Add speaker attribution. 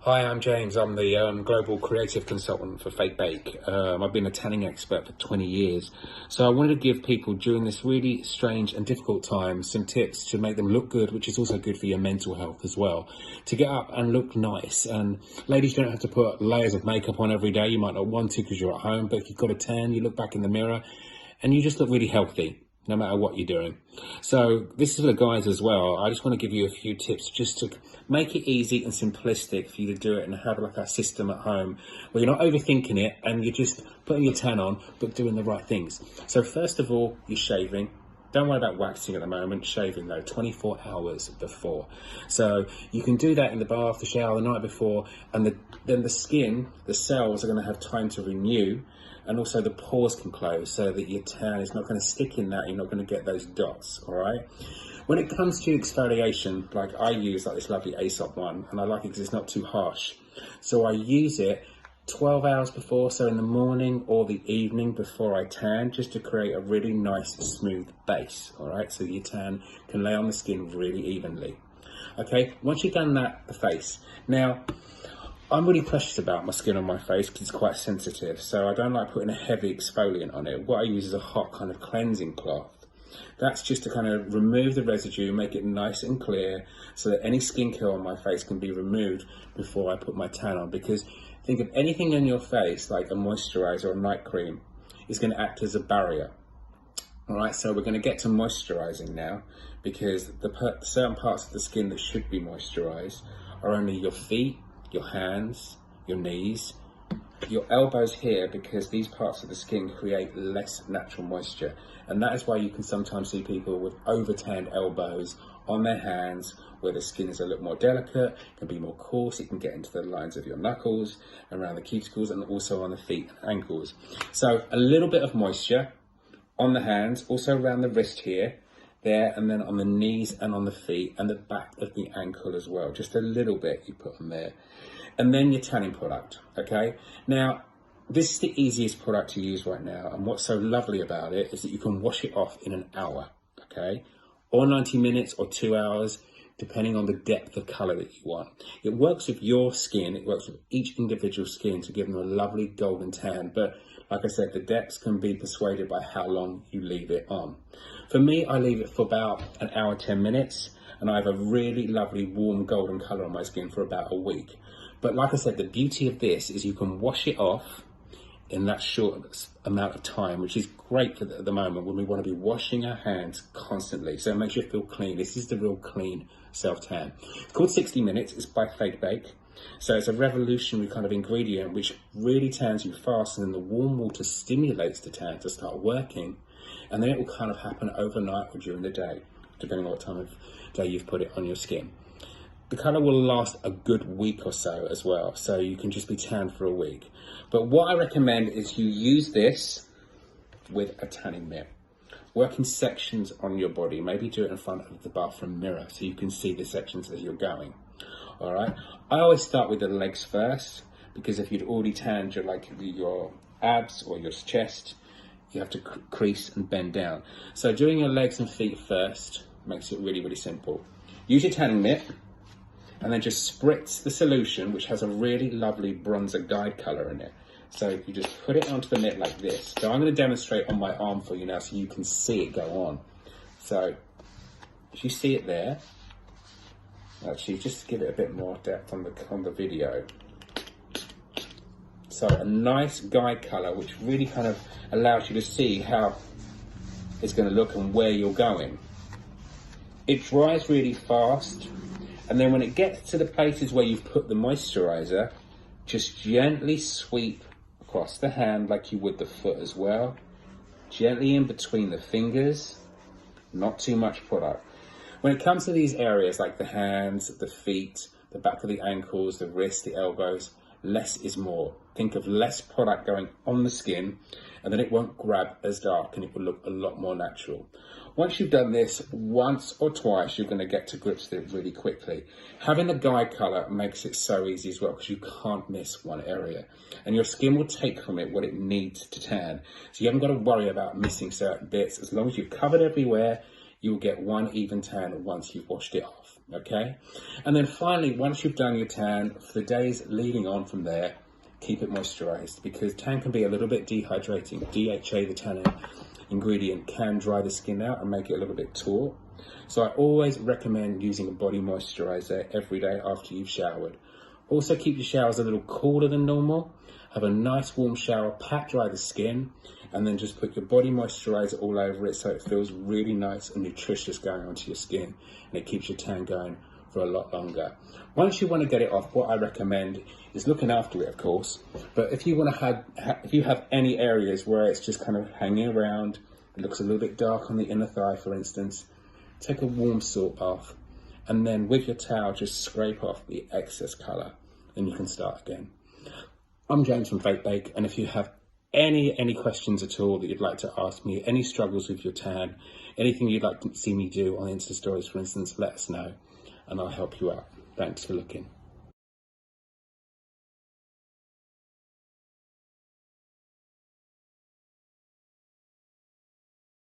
Speaker 1: Hi, I'm James. I'm the global creative consultant for Fake Bake. I've been a tanning expert for 20 years. So I wanted to give people during this really strange and difficult time some tips to make them look good, which is also good for your mental health as well. To get up and look nice. And ladies don't have to put layers of makeup on every day. You might not want to because you're at home, but if you've got a tan, you look back in the mirror and you just look really healthy, no matter what you're doing. So this is for the guys as well. I just want to give you a few tips just to make it easy and simplistic for you to do it and have like a system at home where you're not overthinking it and you're just putting your tan on but doing the right things. So first of all, you're shaving. Don't worry about waxing at the moment. Shaving though, 24 hours before. So you can do that in the bath, the shower, the night before, and then the skin, the cells are going to have time to renew, and also the pores can close so that your tan is not going to stick in that. You're not going to get those dots, all right? When it comes to exfoliation, like I use like this lovely Aesop one, and I like it because it's not too harsh. So I use it 12 hours before, so in the morning or the evening before I tan, just to create a really nice smooth base, all right? So your tan can lay on the skin really evenly. Okay, once you've done that, the face. Now, I'm really precious about my skin on my face because it's quite sensitive, so I don't like putting a heavy exfoliant on it. What I use is a hot kind of cleansing cloth. That's just to kind of remove the residue, make it nice and clear so that any skincare on my face can be removed before I put my tan on. Because think of anything on your face, like a moisturizer or night cream, is going to act as a barrier. All right, so we're going to get to moisturizing now, because the certain parts of the skin that should be moisturized are only your feet, your hands, your knees, your elbows here, because these parts of the skin create less natural moisture. And that is why you can sometimes see people with over-tanned elbows on their hands, where the skin is a little more delicate, can be more coarse, it can get into the lines of your knuckles, around the cuticles, and also on the feet and ankles. So a little bit of moisture on the hands, also around the wrist here, there, and then on the knees and on the feet and the back of the ankle as well. Just a little bit you put on there. And then your tanning product, okay? Now, this is the easiest product to use right now, and what's so lovely about it is that you can wash it off in an hour, okay? Or 90 minutes or 2 hours, depending on the depth of color that you want. It works with your skin, it works with each individual skin to give them a lovely golden tan, but like I said, the depths can be persuaded by how long you leave it on. For me, I leave it for about an hour, 10 minutes, and I have a really lovely warm golden color on my skin for about a week. But like I said, the beauty of this is you can wash it off in that short amount of time, which is great for the moment when we want to be washing our hands constantly. So it makes you feel clean. This is the real clean self-tan. It's called 60 Minutes. It's by Fake Bake. So it's a revolutionary kind of ingredient which really tans you fast, and then the warm water stimulates the tan to start working. And then it will kind of happen overnight or during the day, depending on what time of day you've put it on your skin. The colour will last a good week or so as well, so you can just be tan for a week. But what I recommend is you use this with a tanning mitt. Work in sections on your body. Maybe do it in front of the bathroom mirror so you can see the sections as you're going. All right. I always start with the legs first, because if you'd already tanned your abs or your chest, you have to crease and bend down. So doing your legs and feet first makes it really, really simple. Use your tanning mitt, and then just spritz the solution, which has a really lovely bronzer guide color in it. So you just put it onto the mitt like this. So I'm going to demonstrate on my arm for you now so you can see it go on. So if you see it there, actually just give it a bit more depth on the video. So a nice guide color, which really kind of allows you to see how it's going to look and where you're going. It dries really fast. And then when it gets to the places where you've put the moisturizer, just gently sweep across the hand like you would the foot as well. Gently in between the fingers, not too much product. When it comes to these areas like the hands, the feet, the back of the ankles, the wrists, the elbows, less is more. Think of less product going on the skin, and then it won't grab as dark and it will look a lot more natural. Once you've done this once or twice, you're going to get to grips with it really quickly. Having the guide color makes it so easy as well, because you can't miss one area, and your skin will take from it what it needs to tan. So you haven't got to worry about missing certain bits. As long as you've covered everywhere, you'll get one even tan once you've washed it off, okay? And then finally, once you've done your tan, for the days leading on from there, keep it moisturized, because tan can be a little bit dehydrating. DHA, the tannin ingredient, can dry the skin out and make it a little bit taut. So I always recommend using a body moisturizer every day after you've showered. Also keep your showers a little cooler than normal. Have a nice warm shower, pat dry the skin, and then just put your body moisturizer all over it so it feels really nice and nutritious going onto your skin, and it keeps your tan going for a lot longer. Once you want to get it off, what I recommend is looking after it, of course, but if you want to if you have any areas where it's just kind of hanging around, it looks a little bit dark on the inner thigh, for instance, take a warm salt bath, and then with your towel, just scrape off the excess colour, and you can start again. I'm James from Fake Bake, and if you have any questions at all that you'd like to ask me, any struggles with your tan, anything you'd like to see me do on Insta Stories, for instance, let us know, and I'll help you out. Thanks for looking.